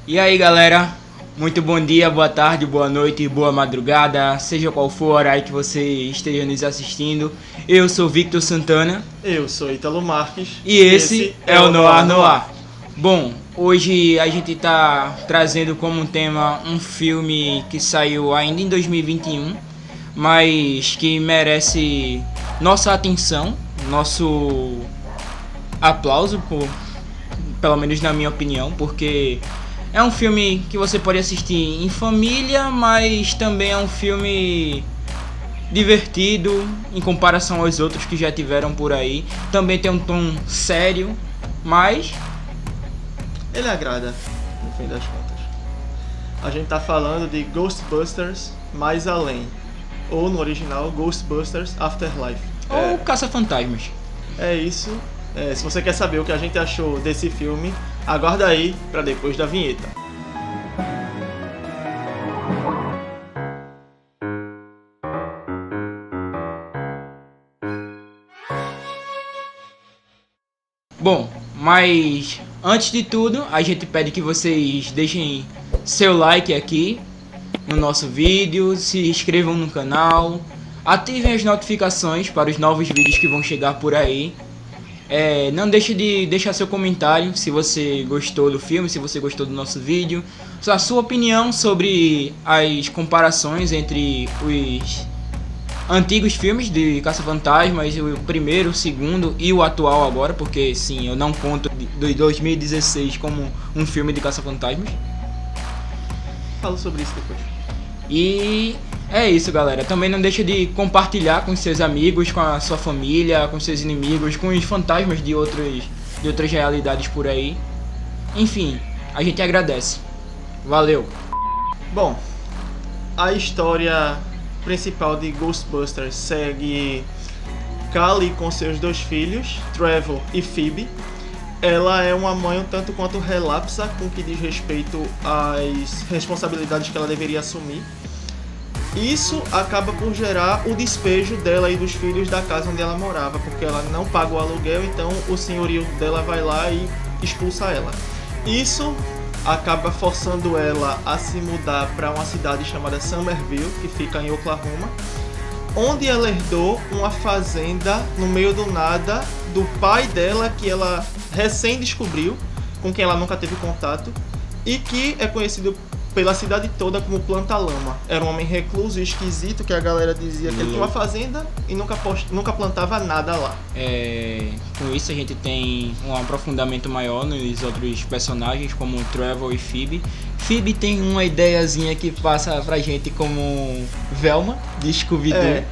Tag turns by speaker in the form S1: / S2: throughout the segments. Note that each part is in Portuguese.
S1: E aí galera, muito bom dia, boa tarde, boa noite, boa madrugada, seja qual for o horário que você esteja nos assistindo. Eu sou Victor Santana.
S2: Eu sou Ítalo Marques.
S1: E esse é o Noir. Bom, hoje a gente tá trazendo como tema um filme que saiu ainda em 2021, mas que merece nossa atenção, nosso aplauso, pelo menos na minha opinião, porque é um filme que você pode assistir em família, mas também é um filme divertido em comparação aos outros que já tiveram por aí. Também tem um tom sério, mas
S2: ele agrada, no fim das contas. A gente tá falando de Ghostbusters Mais Além, ou no original Ghostbusters Afterlife.
S1: Ou Caça-Fantasmas.
S2: É isso. Se você quer saber o que a gente achou desse filme, aguarda aí pra depois da vinheta.
S1: Bom, mas antes de tudo, a gente pede que vocês deixem seu like aqui no nosso vídeo, se inscrevam no canal, ativem as notificações para os novos vídeos que vão chegar por aí. Não deixe de deixar seu comentário se você gostou do filme, se você gostou do nosso vídeo, a sua opinião sobre as comparações entre os antigos filmes de Caça-Fantasmas, o primeiro, o segundo e o atual agora, porque sim, eu não conto de 2016 como um filme de Caça-Fantasmas.
S2: Falo sobre isso depois.
S1: E é isso, galera. Também não deixa de compartilhar com seus amigos, com a sua família, com seus inimigos, com os fantasmas de outras realidades por aí. Enfim, a gente agradece. Valeu!
S2: Bom, a história principal de Ghostbusters segue Callie com seus dois filhos, Trevor e Phoebe. Ela é uma mãe um tanto quanto relapsa com o que diz respeito às responsabilidades que ela deveria assumir. Isso acaba por gerar o despejo dela e dos filhos da casa onde ela morava, porque ela não paga o aluguel, então o senhorio dela vai lá e expulsa ela. Isso acaba forçando ela a se mudar para uma cidade chamada Summerville, que fica em Oklahoma, onde ela herdou uma fazenda no meio do nada do pai dela, que ela recém descobriu, com quem ela nunca teve contato, e que é conhecido pela cidade toda como Planta-Lama. Era um homem recluso e esquisito, que a galera dizia que ele tinha uma fazenda e nunca plantava nada lá.
S1: Com isso a gente tem um aprofundamento maior nos outros personagens, como Trevor e Phoebe. Phoebe tem uma ideiazinha que passa pra gente como Velma, de Scooby-Doo.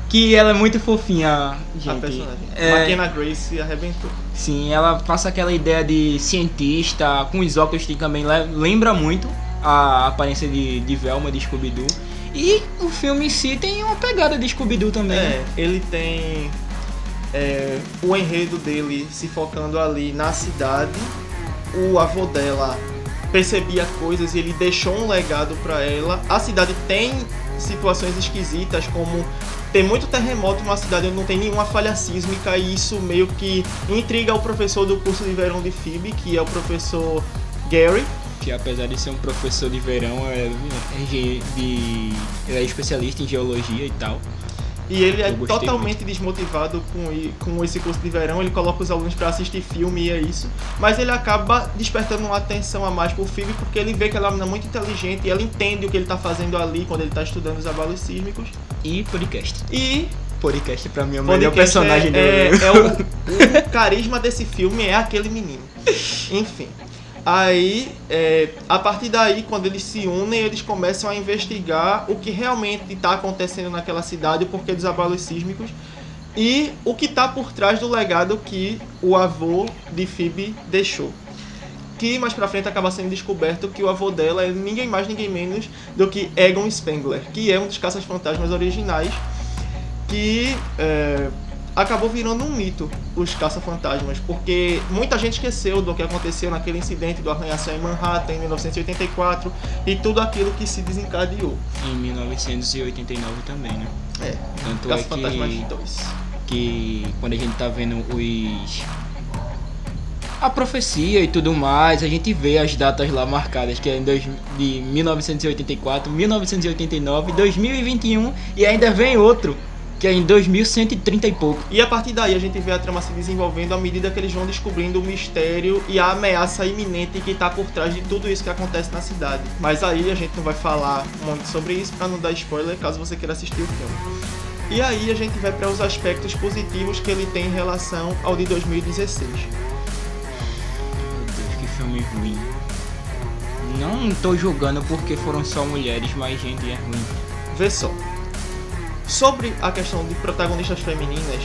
S1: Que ela é muito fofinha, gente.
S2: A personagem. McKenna Grace arrebentou.
S1: Sim, ela passa aquela ideia de cientista, com os óculos que também lembra muito a aparência de Velma, de Scooby-Doo. E o filme em si tem uma pegada de Scooby-Doo também.
S2: Ele tem o enredo dele se focando ali na cidade. O avô dela percebia coisas e ele deixou um legado pra ela. A cidade tem situações esquisitas, como tem muito terremoto numa cidade onde não tem nenhuma falha sísmica, e isso meio que intriga o professor do curso de verão de Phoebe, que é o professor Gary.
S1: Que apesar de ser um professor de verão, ele é especialista em geologia e tal.
S2: E ele é totalmente desmotivado com esse curso de verão. Ele coloca os alunos para assistir filme e é isso. Mas ele acaba despertando uma atenção a mais por Phoebe, porque ele vê que ela é uma menina muito inteligente e ela entende o que ele está fazendo ali quando ele está estudando os abalos sísmicos.
S1: E podcast. Podcast pra mim é o
S2: melhor
S1: personagem dele.
S2: O carisma desse filme é aquele menino. Enfim. Aí, a partir daí, quando eles se unem, eles começam a investigar o que realmente está acontecendo naquela cidade, o porquê dos abalos sísmicos e o que está por trás do legado que o avô de Phoebe deixou. Que mais pra frente acaba sendo descoberto que o avô dela é ninguém mais, ninguém menos do que Egon Spengler, que é um dos caças-fantasmas originais, que acabou virando um mito, os caça-fantasmas, porque muita gente esqueceu do que aconteceu naquele incidente do arranha-céu em Manhattan em 1984 e tudo aquilo que se desencadeou.
S1: Em 1989 também, né? Tanto
S2: Caça-Fantasmas 2.
S1: Que quando a gente tá vendo a profecia e tudo mais, a gente vê as datas lá marcadas, que é de 1984, 1989, 2021 e ainda vem outro, que é em 2130 e pouco.
S2: E a partir daí a gente vê a trama se desenvolvendo à medida que eles vão descobrindo o mistério e a ameaça iminente que está por trás de tudo isso que acontece na cidade. Mas aí a gente não vai falar muito sobre isso para não dar spoiler caso você queira assistir o filme. E aí a gente vai para os aspectos positivos que ele tem em relação ao de 2016.
S1: Meu Deus, que filme ruim. Não tô julgando porque foram só mulheres, mas gente, é ruim.
S2: Vê só. Sobre a questão de protagonistas femininas,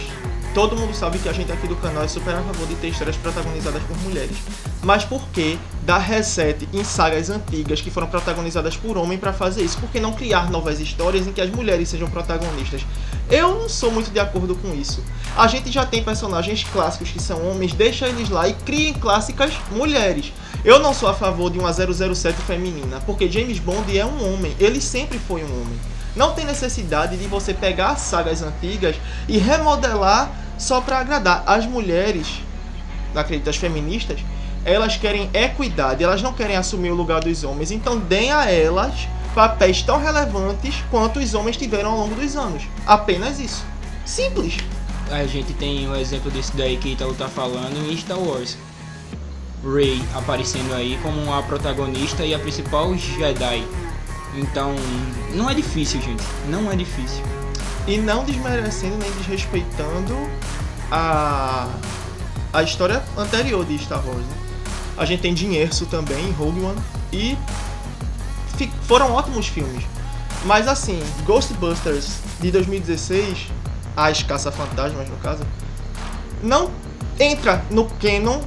S2: todo mundo sabe que a gente aqui do canal é super a favor de ter histórias protagonizadas por mulheres. Mas por que dar reset em sagas antigas que foram protagonizadas por homem para fazer isso? Por que não criar novas histórias em que as mulheres sejam protagonistas? Eu não sou muito de acordo com isso. A gente já tem personagens clássicos que são homens, deixa eles lá e criem clássicas mulheres. Eu não sou a favor de uma 007 feminina, porque James Bond é um homem, ele sempre foi um homem. Não tem necessidade de você pegar as sagas antigas e remodelar só para agradar. As mulheres, acredito, as feministas, elas querem equidade, elas não querem assumir o lugar dos homens. Então deem a elas papéis tão relevantes quanto os homens tiveram ao longo dos anos. Apenas isso. Simples.
S1: A gente tem um exemplo disso daí que Ítalo tá falando em Star Wars. Rey aparecendo aí como a protagonista e a principal Jedi. Então, não é difícil, gente. Não é difícil.
S2: E não desmerecendo nem desrespeitando a história anterior de Star Wars, né? A gente tem Dinheiro também, Rogue One. E foram ótimos filmes. Mas assim, Ghostbusters de 2016, As Caça-Fantasmas no caso, não entra no canon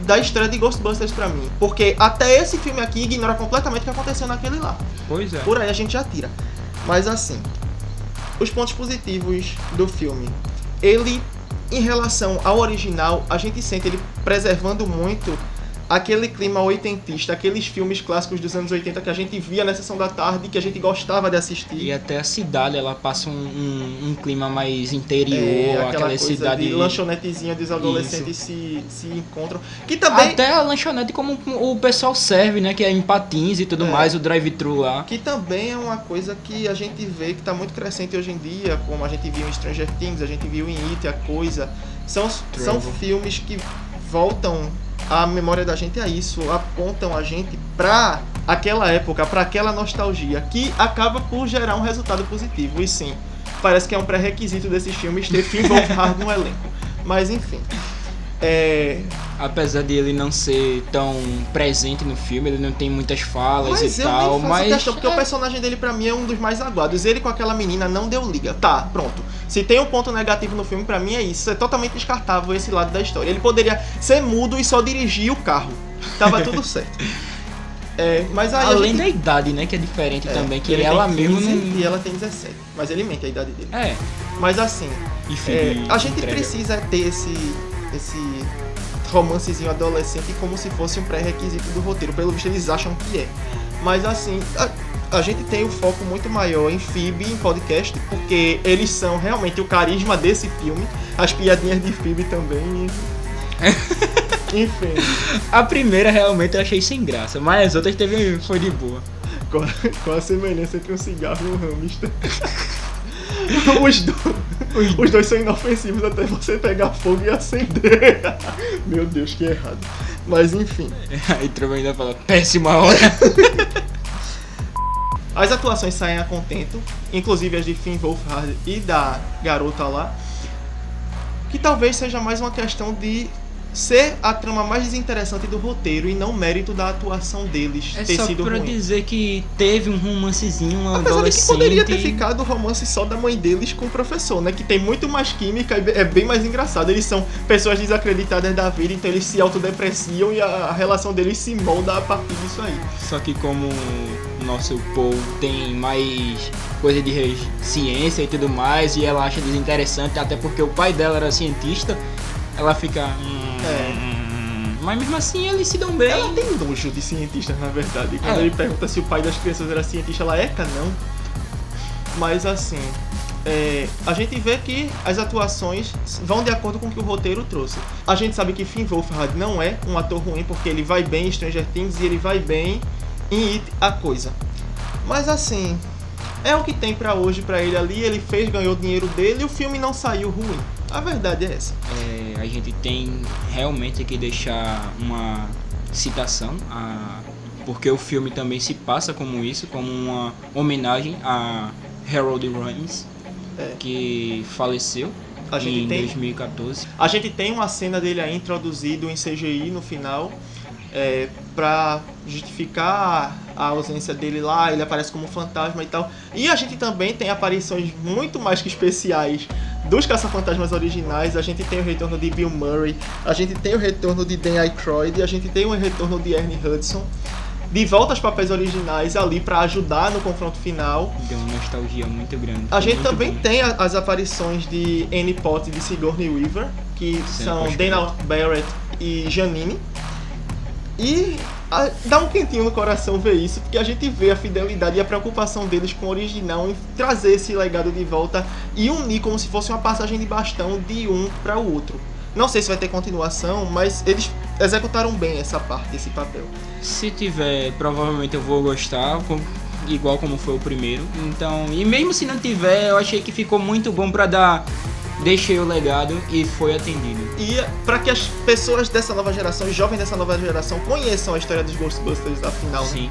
S2: da estreia de Ghostbusters pra mim. Porque até esse filme aqui ignora completamente o que aconteceu naquele lá.
S1: Pois é.
S2: Por aí a gente já tira. Mas assim, os pontos positivos do filme. Ele, em relação ao original, a gente sente ele preservando muito aquele clima oitentista, aqueles filmes clássicos dos anos 80 que a gente via na sessão da tarde, que a gente gostava de assistir.
S1: E até a cidade, ela passa um clima mais interior, aquela
S2: coisa
S1: cidade...
S2: de lanchonetezinha dos adolescentes se encontram. Que também...
S1: Até a lanchonete como o pessoal serve, né? Que é em patins e tudo mais, o drive-thru lá.
S2: Que também é uma coisa que a gente vê que está muito crescente hoje em dia, como a gente viu em Stranger Things, a gente viu em It, a coisa. São filmes que voltam a memória da gente a isso, apontam a gente pra aquela época, pra aquela nostalgia, que acaba por gerar um resultado positivo. E sim, parece que é um pré-requisito desses filmes ter Finn Wolfhard no elenco. Mas enfim.
S1: Apesar de ele não ser tão presente no filme, ele não tem muitas falas
S2: mas
S1: e tal, mas...
S2: Questão, porque o personagem dele pra mim é um dos mais aguados. Ele com aquela menina não deu liga. Tá, pronto. Se tem um ponto negativo no filme, pra mim é isso. É totalmente descartável esse lado da história. Ele poderia ser mudo e só dirigir o carro. Tava tudo certo. Mas aí
S1: além da idade, né, que é diferente também, que ela mesmo não...
S2: E ela tem 17, mas ele mente a idade dele.
S1: É.
S2: Mas assim, a gente precisa ter esse romancezinho adolescente como se fosse um pré-requisito do roteiro. Pelo visto eles acham que é. Mas assim, a gente tem um foco muito maior em Phoebe, em podcast, porque eles são realmente o carisma desse filme. As piadinhas de Phoebe também. Enfim.
S1: A primeira realmente eu achei sem graça, mas as outras foi de boa.
S2: Qual a semelhança entre um cigarro e um hamster? Os dois são inofensivos até você pegar fogo e acender. Meu Deus, que errado. Mas enfim.
S1: Aí Truman ainda fala, péssima hora.
S2: As atuações saem a contento, inclusive as de Finn Wolfhard e da garota lá. Que talvez seja mais uma questão de ser a trama mais desinteressante do roteiro e não mérito da atuação deles ter sido ruim.
S1: É só pra dizer que teve um romancezinho, um
S2: apesar
S1: adolescente...
S2: de que poderia ter ficado o romance só da mãe deles com o professor, né? Que tem muito mais química e é bem mais engraçado. Eles são pessoas desacreditadas da vida, então eles se autodepreciam e a relação deles se molda a partir disso aí.
S1: Só que como o nosso Paul tem mais coisa de ciência e tudo mais, e ela acha desinteressante, até porque o pai dela era cientista, ela fica... Mas mesmo assim eles se dão bem.
S2: Ela tem nojo de cientistas, na verdade. Quando ele pergunta se o pai das crianças era cientista, ela não. Mas assim, a gente vê que as atuações vão de acordo com o que o roteiro trouxe. A gente sabe que Finn Wolfhard não é um ator ruim, porque ele vai bem em Stranger Things e ele vai bem em It, a Coisa. Mas assim, é o que tem pra hoje pra ele ali, ele fez, ganhou o dinheiro dele e o filme não saiu ruim. A verdade é essa.
S1: A gente tem realmente que deixar uma citação, porque o filme também se passa como isso, como uma homenagem a Harold Ramis, que faleceu em 2014.
S2: A gente tem uma cena dele aí introduzido em CGI no final, pra justificar a ausência dele lá, ele aparece como fantasma e tal. E a gente também tem aparições muito mais que especiais dos Caça-Fantasmas originais. A gente tem o retorno de Bill Murray, a gente tem o retorno de Dan Aykroyd, a gente tem o retorno de Ernie Hudson, de volta aos papéis originais ali pra ajudar no confronto final.
S1: Deu uma nostalgia muito grande.
S2: A gente
S1: muito
S2: também
S1: bom.
S2: tem as aparições de Annie Potts e de Sigourney Weaver, que são Dana Barrett e Janine. E dá um quentinho no coração ver isso, porque a gente vê a fidelidade e a preocupação deles com o original em trazer esse legado de volta e unir como se fosse uma passagem de bastão de um para o outro. Não sei se vai ter continuação, mas eles executaram bem essa parte, esse papel.
S1: Se tiver, provavelmente eu vou gostar, igual como foi o primeiro. Então, e mesmo se não tiver, eu achei que ficou muito bom pra dar. Deixei o legado e foi atendido.
S2: E para que as pessoas dessa nova geração, os jovens dessa nova geração, conheçam a história dos Ghostbusters, afinal,
S1: Sim.
S2: né?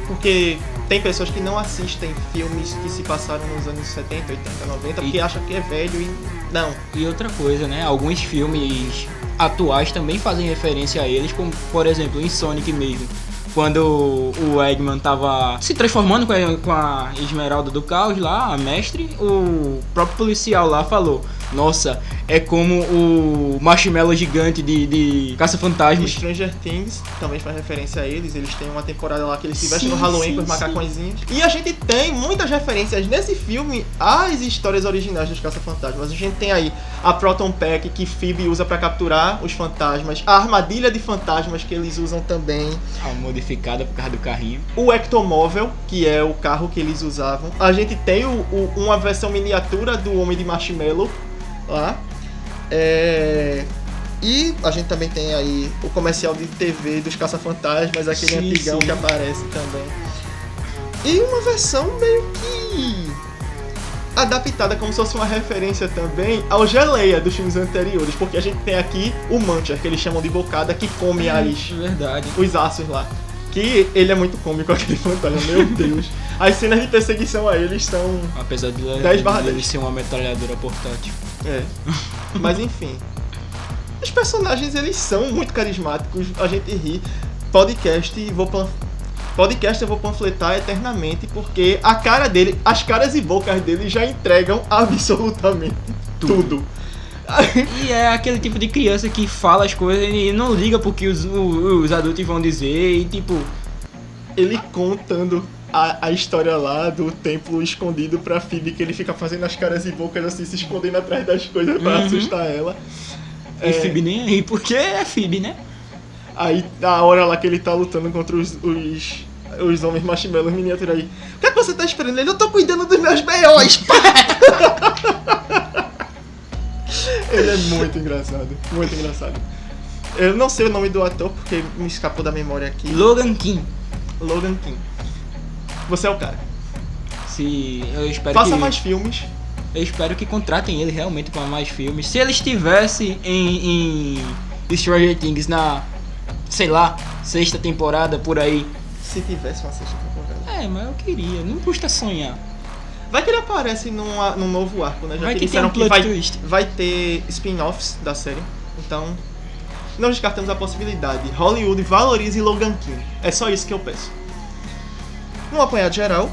S2: Porque tem pessoas que não assistem filmes que se passaram nos anos 70, 80, 90, porque acham que é velho e não.
S1: E outra coisa, né? Alguns filmes atuais também fazem referência a eles, como por exemplo em Sonic mesmo. Quando o Eggman tava se transformando com a Esmeralda do Caos lá, a mestre, o próprio policial lá falou: nossa, é como o marshmallow gigante de Caça-Fantasmas.
S2: Stranger Things também faz referência a eles. Eles têm uma temporada lá que eles se vestem
S1: Sim,
S2: no Halloween
S1: sim,
S2: com os macacõezinhos. E a gente tem muitas referências nesse filme às histórias originais dos Caça-Fantasmas. A gente tem aí a Proton Pack que Phoebe usa pra capturar os fantasmas, a armadilha de fantasmas que eles usam também,
S1: A modificada por causa do carrinho.
S2: o Ectomóvel, que é o carro que eles usavam. A gente tem uma versão miniatura do Homem de Marshmallow lá. E a gente também tem aí o comercial de TV dos Caça-Fantasmas, aquele
S1: Sim,
S2: antigão
S1: sim.
S2: que aparece também. E uma versão meio que adaptada como se fosse uma referência também ao Geleia dos filmes anteriores, porque a gente tem aqui o Muncher, que eles chamam de bocada, que come
S1: Verdade.
S2: os aços lá. Que ele é muito cômico, aquele fantasma, meu Deus. As cenas de perseguição a eles são...
S1: Apesar de
S2: 10/10.
S1: ele ser uma metralhadora portátil.
S2: Mas enfim. Os personagens, eles são muito carismáticos, a gente ri. Podcast eu vou panfletar eternamente, porque a cara dele, as caras e bocas dele já entregam absolutamente tudo.
S1: E é aquele tipo de criança que fala as coisas e não liga porque os adultos vão dizer e tipo...
S2: Ele contando a história lá do templo escondido pra Phoebe, que ele fica fazendo as caras e bocas assim, se escondendo atrás das coisas pra assustar ela.
S1: E Phoebe nem aí, porque é Phoebe, né?
S2: Aí, na hora lá que ele tá lutando contra os homens marshmallows miniatura aí. O que é que você tá esperando? Ele, eu tô cuidando dos meus B.O.s, pá! Ele é muito engraçado, muito engraçado. Eu não sei o nome do ator, porque me escapou da memória aqui.
S1: Logan King.
S2: Logan King. Você é o cara.
S1: Eu espero
S2: Faça
S1: que...
S2: mais filmes.
S1: Eu espero que contratem ele realmente para mais filmes. Se ele estivesse em Stranger Things na, sei lá, 6ª temporada, por aí.
S2: Se tivesse uma 6ª temporada.
S1: Mas eu queria, não custa sonhar.
S2: Vai que ele aparece num novo arco, né? Já
S1: Vai
S2: que
S1: que
S2: disseram
S1: tem um
S2: que
S1: plot twist.
S2: vai ter spin-offs da série. Então, não descartamos a possibilidade. Hollywood valorize Logan King. É só isso que eu peço. Num apanhado geral,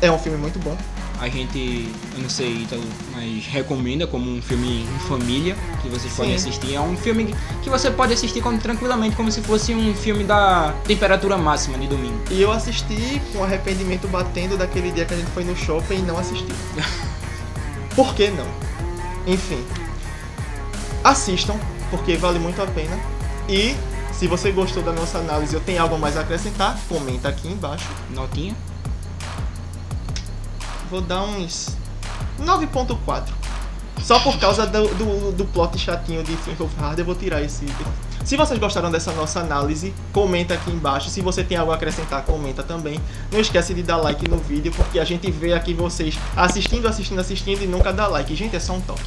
S2: é um filme muito bom.
S1: A gente, eu não sei, Ítalo, mas recomenda como um filme em família que vocês podem assistir. É um filme que você pode assistir tranquilamente, como se fosse um filme da temperatura máxima de domingo.
S2: E eu assisti com arrependimento batendo daquele dia que a gente foi no shopping e não assisti. Por que não? Enfim. Assistam, porque vale muito a pena. E se você gostou da nossa análise ou tem algo mais a acrescentar, comenta aqui embaixo.
S1: Notinha?
S2: Vou dar uns 9.4. Só por causa do plot chatinho de Think of Hard, eu vou tirar esse. Se vocês gostaram dessa nossa análise, comenta aqui embaixo. Se você tem algo a acrescentar, comenta também. Não esquece de dar like no vídeo, porque a gente vê aqui vocês assistindo e nunca dá like. Gente, é só um toque.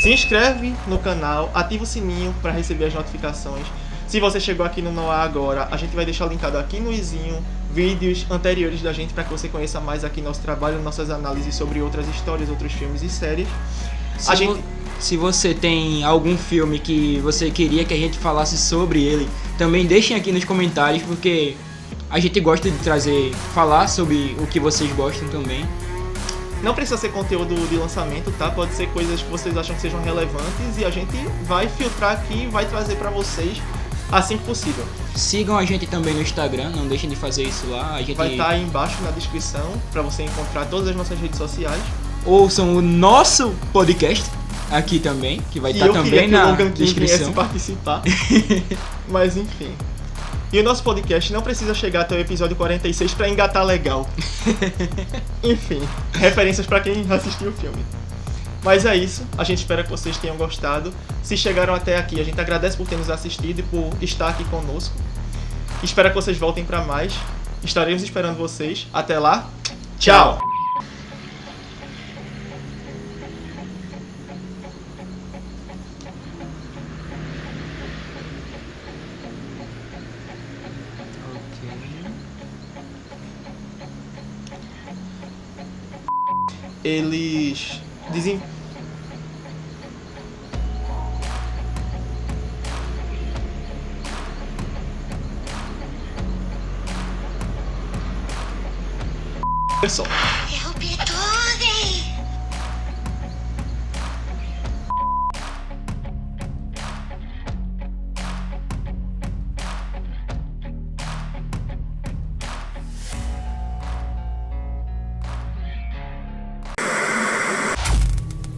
S2: Se inscreve no canal, ativa o sininho para receber as notificações. Se você chegou aqui no Noah agora, a gente vai deixar linkado aqui no izinho vídeos anteriores da gente para que você conheça mais aqui nosso trabalho, nossas análises sobre outras histórias, outros filmes e séries.
S1: Se você tem algum filme que você queria que a gente falasse sobre ele, também deixem aqui nos comentários, porque a gente gosta de falar sobre o que vocês gostam também.
S2: Não precisa ser conteúdo de lançamento, tá? Pode ser coisas que vocês acham que sejam relevantes e a gente vai filtrar aqui e vai trazer pra vocês assim que possível.
S1: Sigam a gente também no Instagram, não deixem de fazer isso lá. A gente
S2: vai estar aí embaixo na descrição pra você encontrar todas as nossas redes sociais.
S1: Ouçam o nosso podcast aqui também, que vai estar também na descrição.
S2: Participar. Mas enfim. E o nosso podcast não precisa chegar até o episódio 46 pra engatar legal. Enfim, referências pra quem assistiu o filme. Mas é isso, a gente espera que vocês tenham gostado. Se chegaram até aqui, a gente agradece por ter nos assistido e por estar aqui conosco. Espero que vocês voltem pra mais. Estaremos esperando vocês. Até lá, tchau! Eles dizem. Pessoal.
S3: Eu